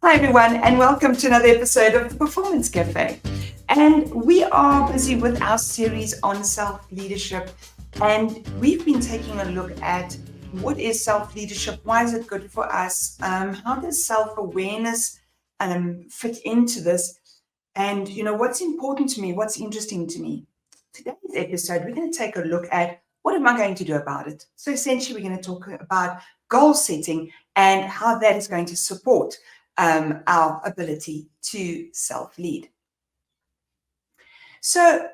Hi, everyone, and welcome to another episode of the Performance Cafe. And we are busy with our series on self-leadership, and we've been taking a look at what is self-leadership, why is it good for us, how does self-awareness fit into this, and what's important to me, what's interesting to me. Today's episode, we're going to take a look at what am I going to do about it. So essentially, we're going to talk about goal setting and how that is going to support our ability to self-lead. So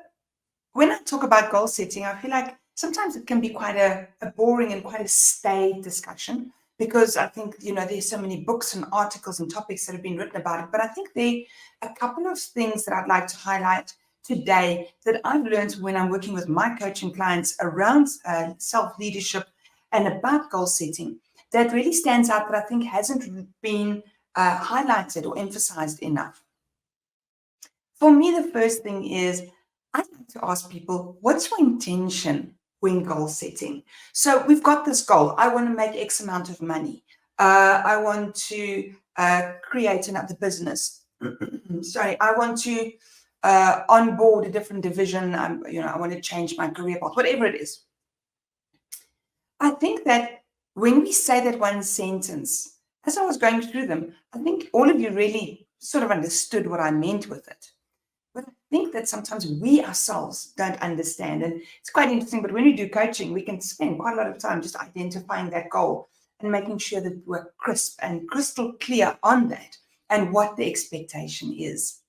when I talk about goal setting, I feel like sometimes it can be quite a boring and quite a staid discussion, because I think, there's so many books and articles and topics that have been written about it. But I think there are a couple of things that I'd like to highlight today that I've learned when I'm working with my coaching clients around self-leadership and about goal setting that really stands out, that I think hasn't been highlighted or emphasized enough. For me, the first thing is I like to ask people, what's your intention when goal setting? So we've got this goal. I want to make X amount of money. I want to create another business. Sorry, I want to onboard a different division. I want to change my career path, whatever it is. I think that when we say that one sentence, as I was going through them, I think all of you really sort of understood what I meant with it. But I think that sometimes we ourselves don't understand. And it's quite interesting, but when we do coaching, we can spend quite a lot of time just identifying that goal and making sure that we're crisp and crystal clear on that and what the expectation is.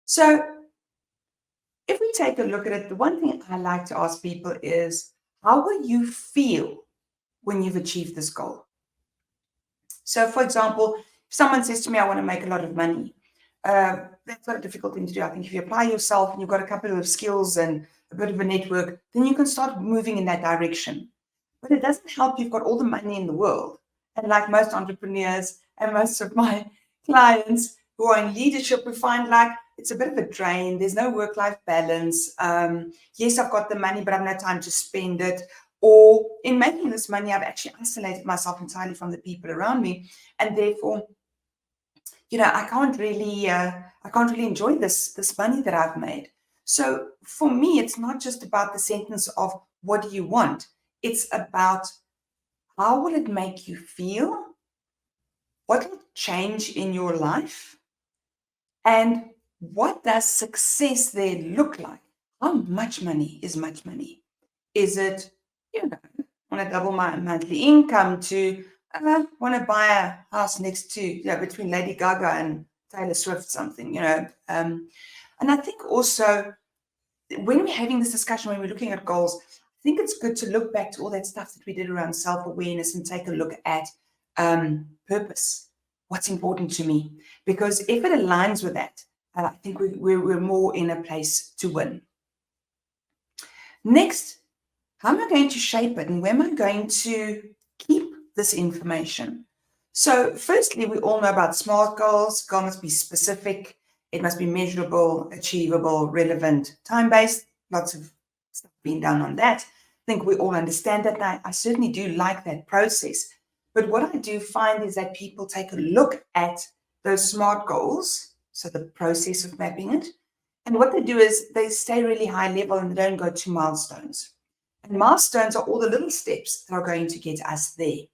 So if we take a look at it, the one thing I like to ask people is, how will you feel when you've achieved this goal? So, for example, if someone says to me, I want to make a lot of money, that's not a difficult thing to do. I think if you apply yourself and you've got a couple of skills and a bit of a network, then you can start moving in that direction. But it doesn't help you've got all the money in the world. And like most entrepreneurs and most of my clients who are in leadership, we find like it's a bit of a drain. There's no work-life balance. Yes, I've got the money, but I've no time to spend it. Or in making this money, I've actually isolated myself entirely from the people around me. And therefore, I can't really enjoy this money that I've made. So for me, it's not just about the sentence of what do you want? It's about how will it make you feel? What will change in your life? And what does success there look like? How much money is much money? Is it, want to double my monthly income to want to buy a house next to, between Lady Gaga and Taylor Swift, something, and I think also when we're having this discussion, when we're looking at goals, I think it's good to look back to all that stuff that we did around self-awareness and take a look at purpose. What's important to me? Because if it aligns with that, I think we're more in a place to win. Next, how am I going to shape it, and where am I going to keep this information? So firstly, we all know about SMART goals. Goal must be specific. It must be measurable, achievable, relevant, time-based. Lots of stuff being done on that. I think we all understand that. And I certainly do like that process. But what I do find is that people take a look at those SMART goals, so the process of mapping it. And what they do is they stay really high level and they don't go to milestones. And milestones are all the little steps that are going to get us there.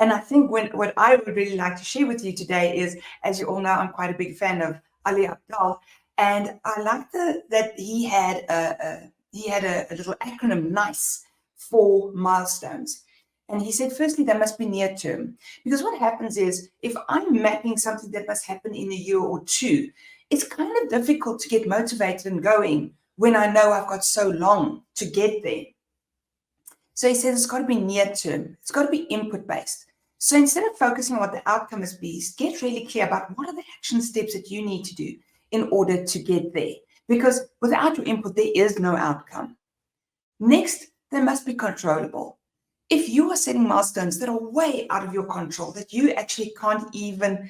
And I think what I would really like to share with you today is, as you all know, I'm quite a big fan of Ali Abdaal, and I like that he had a little acronym, NICE, for milestones. And he said, firstly, they must be near term, because what happens is if I'm mapping something that must happen in a year or two, it's kind of difficult to get motivated and going when I know I've got so long to get there. So he says it's got to be near term. It's got to be input based. So instead of focusing on what the outcome must be, get really clear about what are the action steps that you need to do in order to get there. Because without your input, there is no outcome. Next, they must be controllable. If you are setting milestones that are way out of your control, that you actually can't even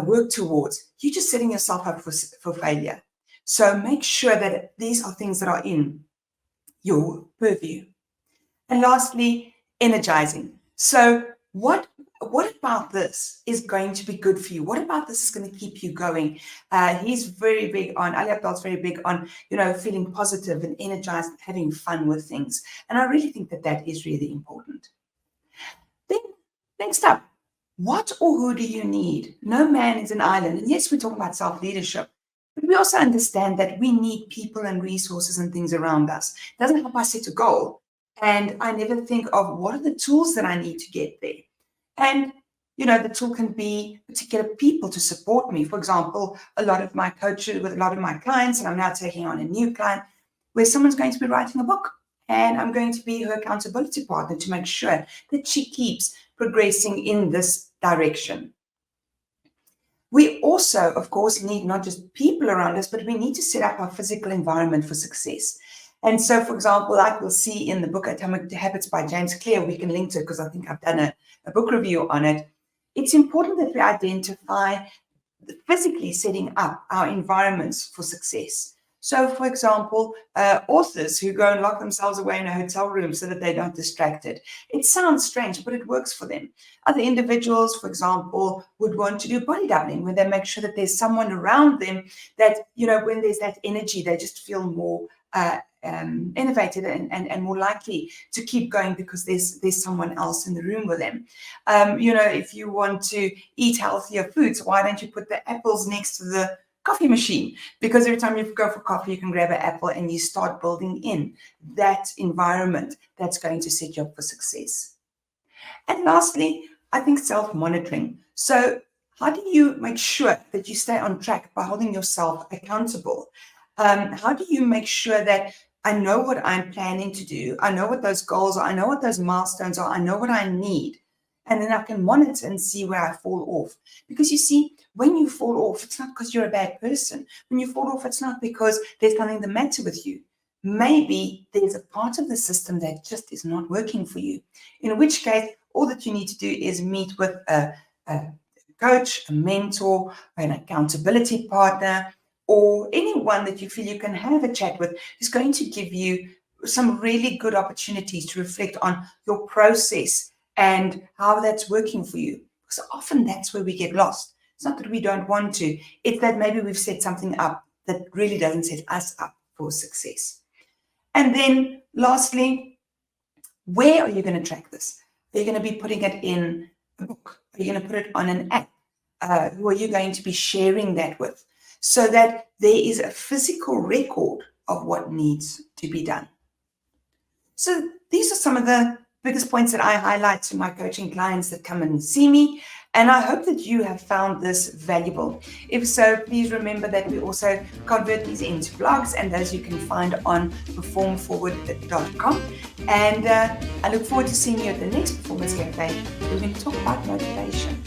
work towards, you're just setting yourself up for failure. So make sure that these are things that are in your purview. And lastly, energizing. So what about this is going to be good for you? What about this is going to keep you going? He's very big on, Ali Abdaal's very big on, feeling positive and energized, having fun with things. And I really think that that is really important. Then next up, what or who do you need? No man is an island. And yes, we're talking about self-leadership, but we also understand that we need people and resources and things around us. It doesn't help us set a goal. And I never think of what are the tools that I need to get there. And, the tool can be particular people to support me. For example, a lot of my coaches with a lot of my clients, and I'm now taking on a new client where someone's going to be writing a book. And I'm going to be her accountability partner to make sure that she keeps progressing in this direction. We also, of course, need not just people around us, but we need to set up our physical environment for success. And so, for example, like we'll see in the book Atomic Habits by James Clear, we can link to it because I think I've done a book review on it. It's important that we identify physically setting up our environments for success. So, for example, authors who go and lock themselves away in a hotel room so that they're not distracted. It sounds strange, but it works for them. Other individuals, for example, would want to do bodybuilding, where they make sure that there's someone around them that, when there's that energy, they just feel more innovative and more likely to keep going because there's someone else in the room with them. If you want to eat healthier foods, why don't you put the apples next to the coffee machine? Because every time you go for coffee, you can grab an apple and you start building in that environment that's going to set you up for success. And lastly, I think self-monitoring. So how do you make sure that you stay on track by holding yourself accountable? How do you make sure that I know what I'm planning to do? I know what those goals are. I know what those milestones are. I know what I need. And then I can monitor and see where I fall off. Because you see, when you fall off, it's not because you're a bad person. When you fall off, it's not because there's something the matter with you. Maybe there's a part of the system that just is not working for you. In which case, all that you need to do is meet with a coach, a mentor, an accountability partner, or anyone that you feel you can have a chat with is going to give you some really good opportunities to reflect on your process and how that's working for you. Because often that's where we get lost. It's not that we don't want to. It's that maybe we've set something up that really doesn't set us up for success. And then lastly, where are you going to track this? Are you going to be putting it in a book? Are you going to put it on an app? Who are you going to be sharing that with? So that there is a physical record of what needs to be done. So these are some of the biggest points that I highlight to my coaching clients that come and see me. And I hope that you have found this valuable. If so, please remember that we also convert these into blogs, and those you can find on performforward.com. And I look forward to seeing you at the next Performance Cafe. We're going to talk about motivation.